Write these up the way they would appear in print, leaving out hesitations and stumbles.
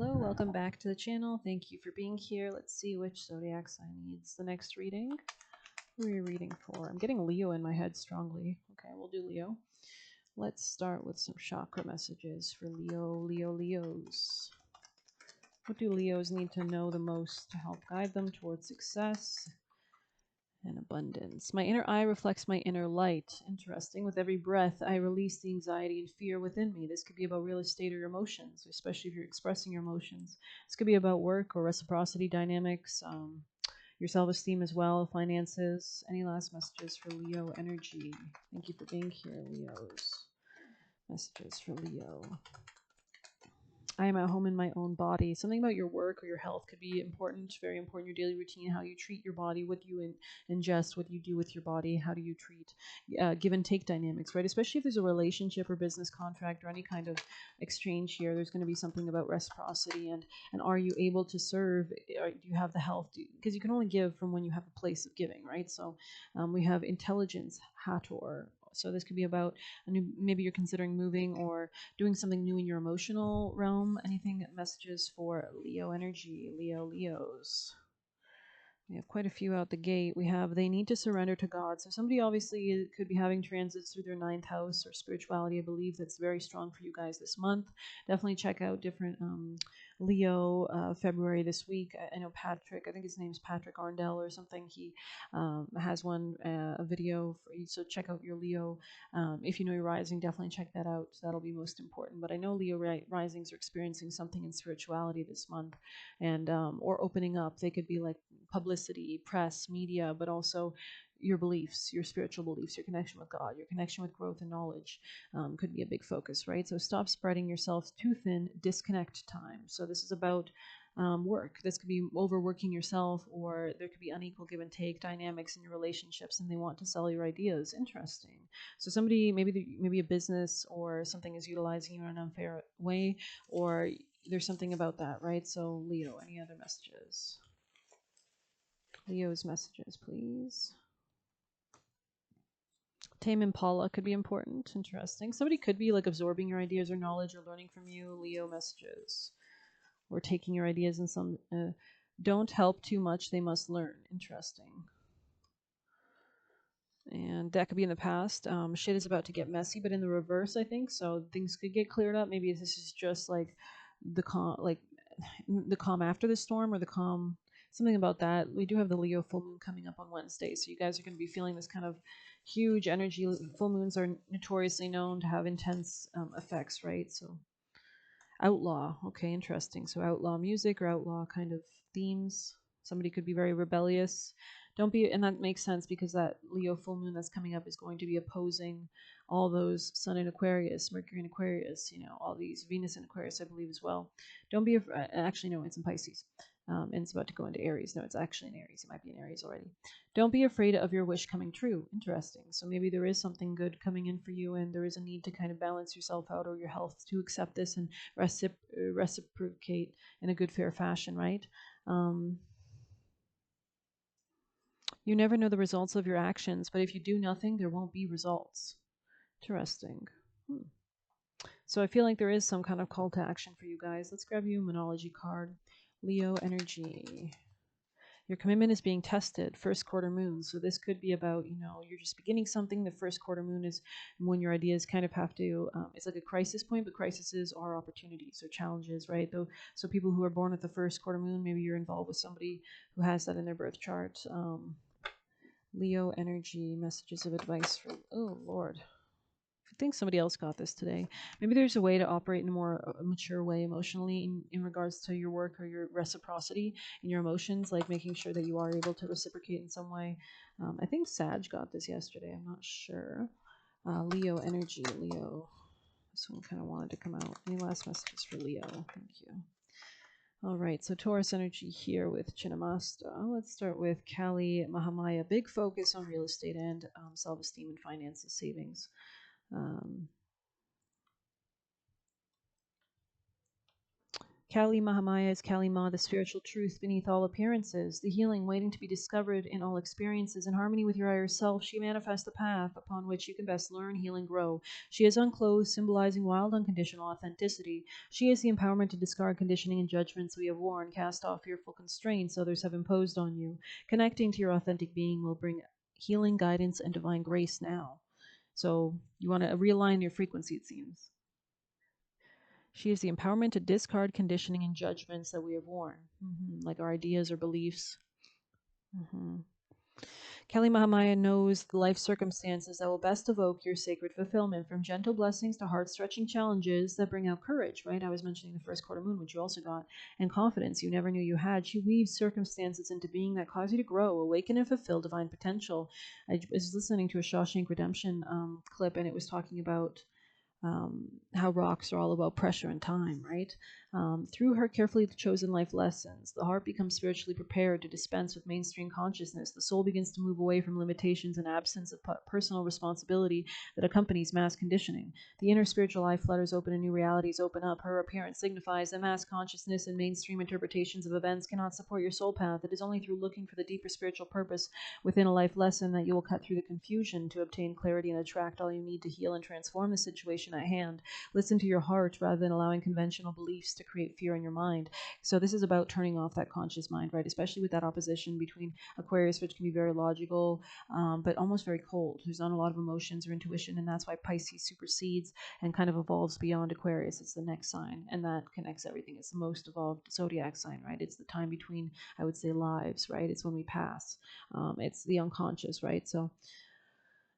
Hello, welcome back to the channel. Thank you for being here. Let's see which zodiac sign needs the next reading. Who are you reading for? I'm getting Leo in my head strongly. Okay, we'll do Leo. Let's start with some chakra messages for Leos. What do Leos need to know the most to help guide them towards success and abundance? My inner eye reflects my inner light. Interesting. With every breath, I release the anxiety and fear within me. This could be about real estate or your emotions, especially if you're expressing your emotions. This could be about work or reciprocity dynamics, your self esteem as well, finances. Any last messages for Leo energy? Thank you for being here, Leos. Messages for Leo. I am at home in my own body. Something about your work or your health could be important, very important. Your daily routine, how you treat your body, what you ingest, what you do with your body, how do you treat give and take dynamics, right? Especially if there's a relationship or business contract or any kind of exchange here, there's going to be something about reciprocity and are you able to serve? Do you have the health? Because you can only give from when you have a place of giving, right? So we have intelligence, Hathor. So this could be about maybe you're considering moving or doing something new in your emotional realm. Anything messages for Leo energy, Leos? We have quite a few out the gate. We have they need to surrender to God. So somebody obviously could be having transits through their ninth house or spirituality. I believe that's very strong for you guys this month. Definitely check out different Leo February this week. I know Patrick. I think his name's Patrick Arndell or something. He has one a video for you. So check out your Leo. If you know your rising, definitely check that out. That'll be most important. But I know Leo risings are experiencing something in spirituality this month, and or opening up. They could be like publicity, press, media, but also your beliefs, your spiritual beliefs, your connection with God, your connection with growth and knowledge could be a big focus, right? So stop spreading yourself too thin, disconnect time. So this is about work. This could be overworking yourself, or there could be unequal give and take dynamics in your relationships, and they want to sell your ideas. Interesting. So somebody, maybe a business or something is utilizing you in an unfair way, or there's something about that, right? So Leo, any other messages? Leo's messages, please. Tame Impala could be important. Interesting. Somebody could be like absorbing your ideas or knowledge or learning from you. Leo messages. Or taking your ideas and some. Don't help too much. They must learn. Interesting. And that could be in the past. Shit is about to get messy, but in the reverse, I think. So things could get cleared up. Maybe this is just like the calm after the storm, or the calm, something about that. We do have the Leo full moon coming up on Wednesday, so you guys are going to be feeling this kind of huge energy. Full moons are notoriously known to have intense effects, right? So outlaw, okay, interesting. So outlaw music or outlaw kind of themes. Somebody could be very rebellious. Don't be, and that makes sense because that Leo full moon that's coming up is going to be opposing all those Sun in Aquarius, Mercury in Aquarius, all these Venus in Aquarius, I believe as well. Don't be, actually, no, it's in Pisces. And it's about to go into Aries. No, it's actually in Aries. It might be in Aries already. Don't be afraid of your wish coming true. Interesting. So maybe there is something good coming in for you, and there is a need to kind of balance yourself out or your health to accept this and reciprocate in a good, fair fashion, right? You never know the results of your actions, but if you do nothing, there won't be results. Interesting. So I feel like there is some kind of call to action for you guys. Let's grab you a Monology card. Leo energy. Your commitment is being tested, first quarter moon. So this could be about, you're just beginning something. The first quarter moon is when your ideas kind of have to, it's like a crisis point, but crises are opportunities or challenges, right? Though, so people who are born with the first quarter moon, maybe you're involved with somebody who has that in their birth chart. Leo energy, messages of advice for, oh Lord. I think somebody else got this today. Maybe there's a way to operate in a more mature way emotionally in regards to your work or your reciprocity in your emotions, like making sure that you are able to reciprocate in some way. I think Sag got this yesterday. I'm not sure. Leo energy, Leo. This one kind of wanted to come out. Any last messages for Leo? Thank you. All right, so Taurus energy here with Chinnamasta. Let's start with Kali Mahamaya. Big focus on real estate and self-esteem and finances, savings. Kali Mahamaya is Kali Ma, the spiritual truth beneath all appearances, the healing waiting to be discovered in all experiences. In harmony with your higher self, she manifests the path upon which you can best learn, heal, and grow. She is unclothed, symbolizing wild, unconditional authenticity. She is the empowerment to discard conditioning and judgments we have worn, cast off fearful constraints others have imposed on you. Connecting to your authentic being will bring healing, guidance, and divine grace now. So you want to realign your frequency, it seems. She is the empowerment to discard conditioning and judgments that we have worn, like our ideas or beliefs. Kali Mahamaya knows the life circumstances that will best evoke your sacred fulfillment, from gentle blessings to heart-stretching challenges that bring out courage, right? I was mentioning the first quarter moon, which you also got, and confidence you never knew you had. She weaves circumstances into being that cause you to grow, awaken, and fulfill divine potential. I was listening to a Shawshank Redemption clip, and it was talking about how rocks are all about pressure and time, right? Through her carefully chosen life lessons, the heart becomes spiritually prepared to dispense with mainstream consciousness. The soul begins to move away from limitations and absence of personal responsibility that accompanies mass conditioning. The inner spiritual eye flutters open and new realities open up. Her appearance signifies that mass consciousness and mainstream interpretations of events cannot support your soul path. It is only through looking for the deeper spiritual purpose within a life lesson that you will cut through the confusion to obtain clarity and attract all you need to heal and transform the situation at hand. Listen to your heart rather than allowing conventional beliefs to create fear in your mind. So this is about turning off that conscious mind, right? Especially with that opposition between Aquarius, which can be very logical, but almost very cold. There's not a lot of emotions or intuition, and that's why Pisces supersedes and kind of evolves beyond Aquarius. It's the next sign, and that connects everything. It's the most evolved zodiac sign, right? It's the time between, I would say, lives, right? It's when we pass. It's the unconscious, right? So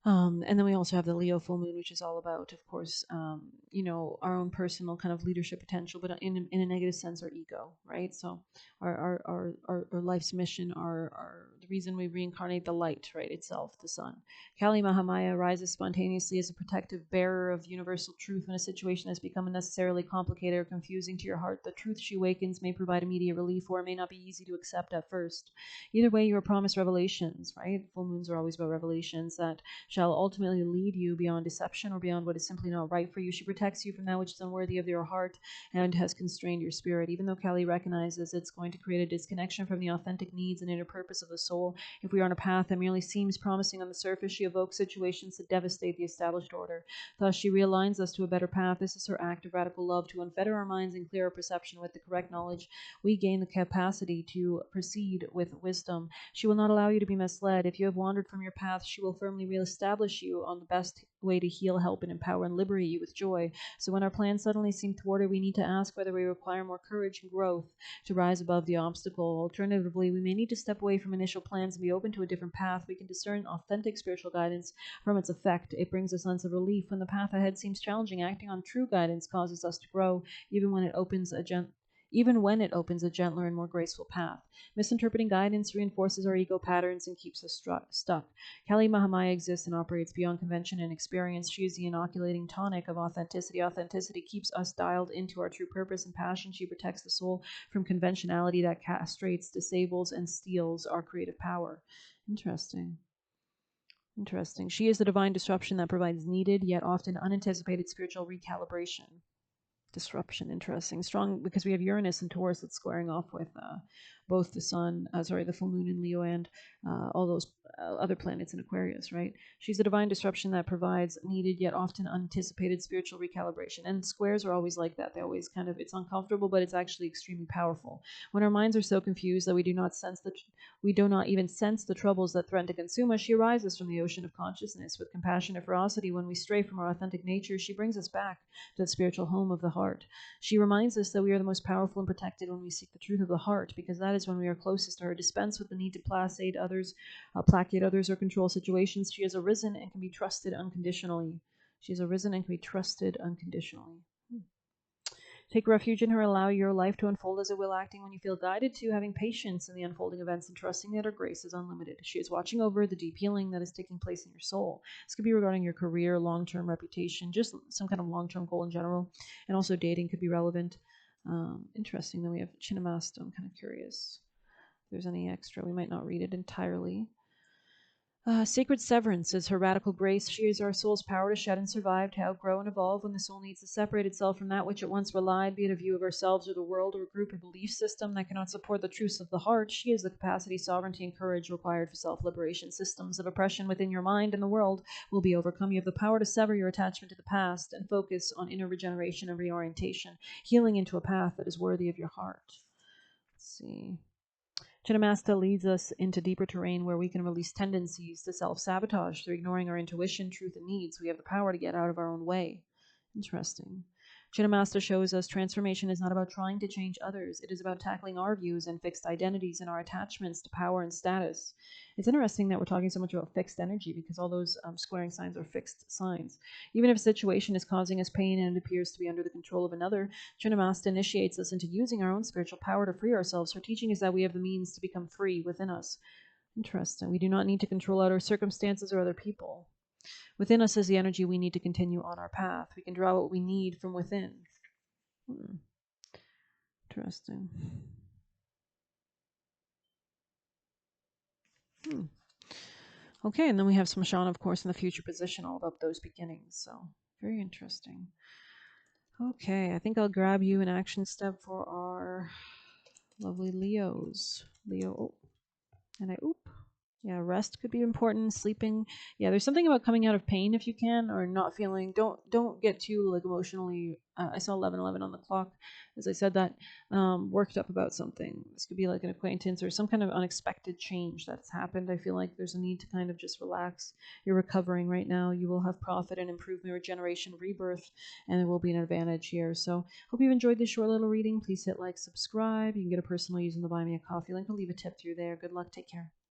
and then we also have the Leo full moon, which is all about, of course, our own personal kind of leadership potential, but in a negative sense, our ego, right? So our life's mission, our the reason we reincarnate, the light, right, itself, the sun. Kali Mahamaya rises spontaneously as a protective bearer of universal truth when a situation has become unnecessarily complicated or confusing to your heart. The truth she awakens may provide immediate relief, or it may not be easy to accept at first. Either way, you are promised revelations, right? Full moons are always about revelations that shall ultimately lead you beyond deception or beyond what is simply not right for you. She protects you from that which is unworthy of your heart and has constrained your spirit. Even though Kali recognizes it's going to create a disconnection from the authentic needs and inner purpose of the soul, if we are on a path that merely seems promising on the surface, she evokes situations that devastate the established order. Thus, she realigns us to a better path. This is her act of radical love to unfetter our minds and clear our perception with the correct knowledge. We gain the capacity to proceed with wisdom. She will not allow you to be misled. If you have wandered from your path, she will firmly reestablish you on the best way to heal, help, and empower and liberate you with joy. So when our plans suddenly seem thwarted, we need to ask whether we require more courage and growth to rise above the obstacle. Alternatively, we may need to step away from initial plans and be open to a different path. We can discern authentic spiritual guidance from its effect. It brings a sense of relief when the path ahead seems challenging. Acting on true guidance causes us to grow, even when it opens a gentler and more graceful path. Misinterpreting guidance reinforces our ego patterns and keeps us stuck. Kali Mahamaya exists and operates beyond convention and experience. She is the inoculating tonic of authenticity. Authenticity keeps us dialed into our true purpose and passion. She protects the soul from conventionality that castrates, disables, and steals our creative power. Interesting. Interesting. She is the divine disruption that provides needed yet often unanticipated spiritual recalibration. Disruption, interesting. Strong because we have Uranus and Taurus that's squaring off with both the sun, the full moon in Leo and all those other planets in Aquarius, right? She's a divine disruption that provides needed yet often unanticipated spiritual recalibration. And squares are always like that. They always it's uncomfortable, but it's actually extremely powerful. When our minds are so confused that we do not even sense the troubles that threaten to consume us, she arises from the ocean of consciousness with compassionate ferocity. When we stray from our authentic nature, she brings us back to the spiritual home of the heart. She reminds us that we are the most powerful and protected when we seek the truth of the heart, because that is when we are closest to her. Dispense with the need to placate others, or control situations. She has arisen and can be trusted unconditionally. She has arisen and can be trusted unconditionally. Take refuge in her. Allow your life to unfold as it will, acting when you feel guided to, having patience in the unfolding events and trusting that her grace is unlimited. She is watching over the deep healing that is taking place in your soul. This could be regarding your career, long-term reputation, just some kind of long-term goal in general, and also dating could be relevant. Interesting. Then we have Chinnamasta. I'm kind of curious if there's any extra. We might not read it entirely. Sacred severance is her radical grace. She is our soul's power to shed and survive, to outgrow and evolve when the soul needs to separate itself from that which it once relied, be it a view of ourselves or the world or a group or belief system that cannot support the truths of the heart. She is the capacity, sovereignty, and courage required for self liberation. Systems of oppression within your mind and the world will be overcome. You have the power to sever your attachment to the past and focus on inner regeneration and reorientation, healing into a path that is worthy of your heart. Let's see. Chinnamasta leads us into deeper terrain where we can release tendencies to self-sabotage through ignoring our intuition, truth, and needs. We have the power to get out of our own way. Interesting. Chinnamasta shows us transformation is not about trying to change others. It is about tackling our views and fixed identities and our attachments to power and status. It's interesting that we're talking so much about fixed energy because all those squaring signs are fixed signs. Even if a situation is causing us pain and it appears to be under the control of another, Chinnamasta initiates us into using our own spiritual power to free ourselves. Her teaching is that we have the means to become free within us. Interesting. We do not need to control outer circumstances or other people. Within us is the energy we need to continue on our path. We can draw what we need from within. Interesting. Okay, and then we have Smashana, of course, in the future position, all about those beginnings. So, very interesting. Okay, I think I'll grab you an action step for our lovely Leos. Leo, oh, and yeah, rest could be important. Sleeping, yeah, there's something about coming out of pain if you can, or not feeling. Don't get too like emotionally. I saw 11:11 on the clock, as I said that. Worked up about something. This could be like an acquaintance or some kind of unexpected change that's happened. I feel like there's a need to kind of just relax. You're recovering right now. You will have profit and improvement, regeneration, rebirth, and there will be an advantage here. So hope you've enjoyed this short little reading. Please hit like, subscribe. You can get a personal using the Buy Me a Coffee link. I'll leave a tip through there. Good luck. Take care.